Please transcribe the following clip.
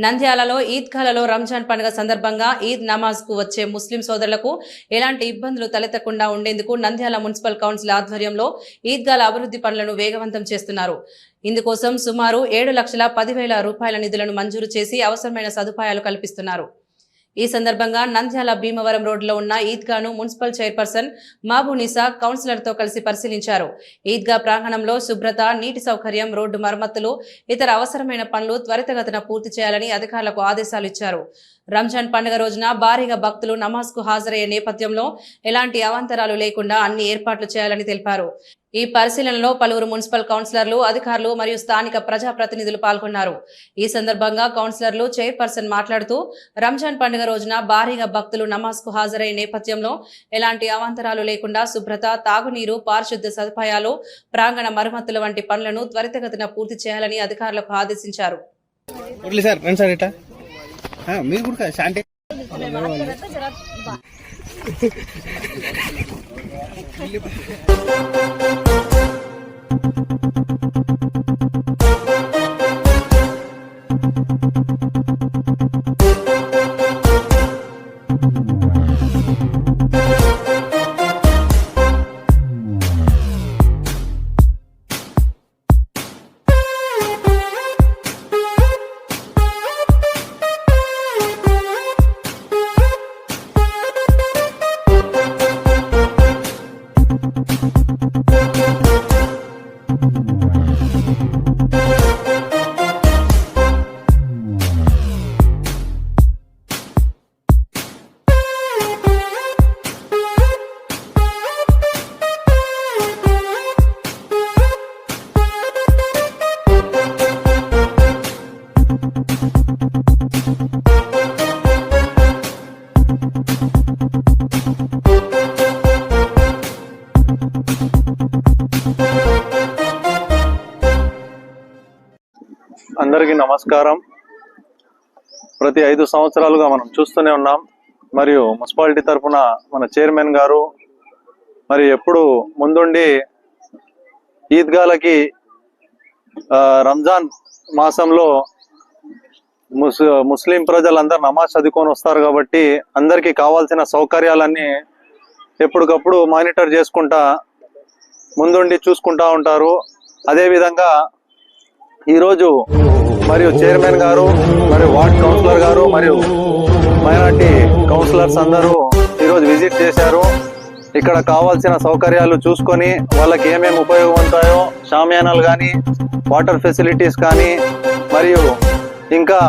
నంద్యాలలో ఈద్గాలలో రంజాన్ పండుగ సందర్భంగా ఈద్ నమాజ్ కు వచ్చే ముస్లిం సోదరులకు ఎలాంటి ఇబ్బందులు తలెత్తకుండా ఉండేందుకు నంద్యాల మున్సిపల్ కౌన్సిల్ ఆధ్వర్యంలో ఈద్గాల అభివృద్ధి పనులను వేగవంతం చేస్తున్నారు. ఇందుకోసం సుమారు 7,10,000 రూపాయల నిధులను మంజూరు చేసి అవసరమైన సదుపాయాలు కల్పిస్తున్నారు. ఈ సందర్భంగా నంద్యాల భీమవరం రోడ్లో ఉన్న ఈద్గాను మున్సిపల్ చైర్పర్సన్ మహబూనిసా కౌన్సిలర్తో కలిసి పరిశీలించారు. ఈద్గా ప్రాంగణంలో శుభ్రత, నీటి సౌకర్యం, రోడ్డు మరమ్మతులు, ఇతర అవసరమైన పనులు త్వరితగతిన పూర్తి చేయాలని అధికారులకు ఆదేశాలు ఇచ్చారు. రంజాన్ పండుగ రోజున భారీగా భక్తులు నమాజ్ కు హాజరయ్యే నేపథ్యంలో ఎలాంటి అవాంతరాలు లేకుండా అన్ని ఏర్పాట్లు చేయాలని తెలిపారు. ఈ పరిశీలనలో పలువురు మున్సిపల్ కౌన్సిలర్లు, అధికారులు మరియు స్థానిక ప్రజాప్రతినిధులు పాల్గొన్నారు. ఈ సందర్భంగా కౌన్సిలర్లు, చైర్పర్సన్ మాట్లాడుతూ రంజాన్ పండుగ రోజున భారీగా భక్తులు నమాజ్ కు హాజరయ్యే నేపథ్యంలో ఎలాంటి అవాంతరాలు లేకుండా శుభ్రత, తాగునీరు, పారిశుద్ధ్య సదుపాయాలు, ప్రాంగణ మరమ్మతుల వంటి పనులను త్వరితగతిన పూర్తి చేయాలని అధికారులకు ఆదేశించారు. అందరికీ నమస్కారం. ప్రతి 5 సంవత్సరాలుగా మనం చూస్తూనే ఉన్నాం. మరియు మున్సిపాలిటీ తరఫున మన చైర్మన్ గారు మరి ఎప్పుడు ముందుండి ఈద్గాలకి రంజాన్ మాసంలో ముస్లిం ప్రజలందరూ నమాజ్ చదువుకొని వస్తారు కాబట్టి అందరికీ కావాల్సిన సౌకర్యాలన్నీ ఎప్పటికప్పుడు మానిటర్ చేసుకుంటా ముందుండి చూసుకుంటా ఉంటారు. అదేవిధంగా ఈరోజు మరియు చైర్మన్ గారు, మరియు వార్డ్ కౌన్సిలర్ గారు, మరియు మైనార్టీ కౌన్సిలర్స్ అందరూ ఈరోజు విజిట్ చేశారు. ఇక్కడ కావాల్సిన సౌకర్యాలు చూసుకొని వాళ్ళకి ఏమేమి ఉపయోగం ఉంటాయో, షామియానాలు కానీ, వాటర్ ఫెసిలిటీస్ కానీ, మరియు ఇంకా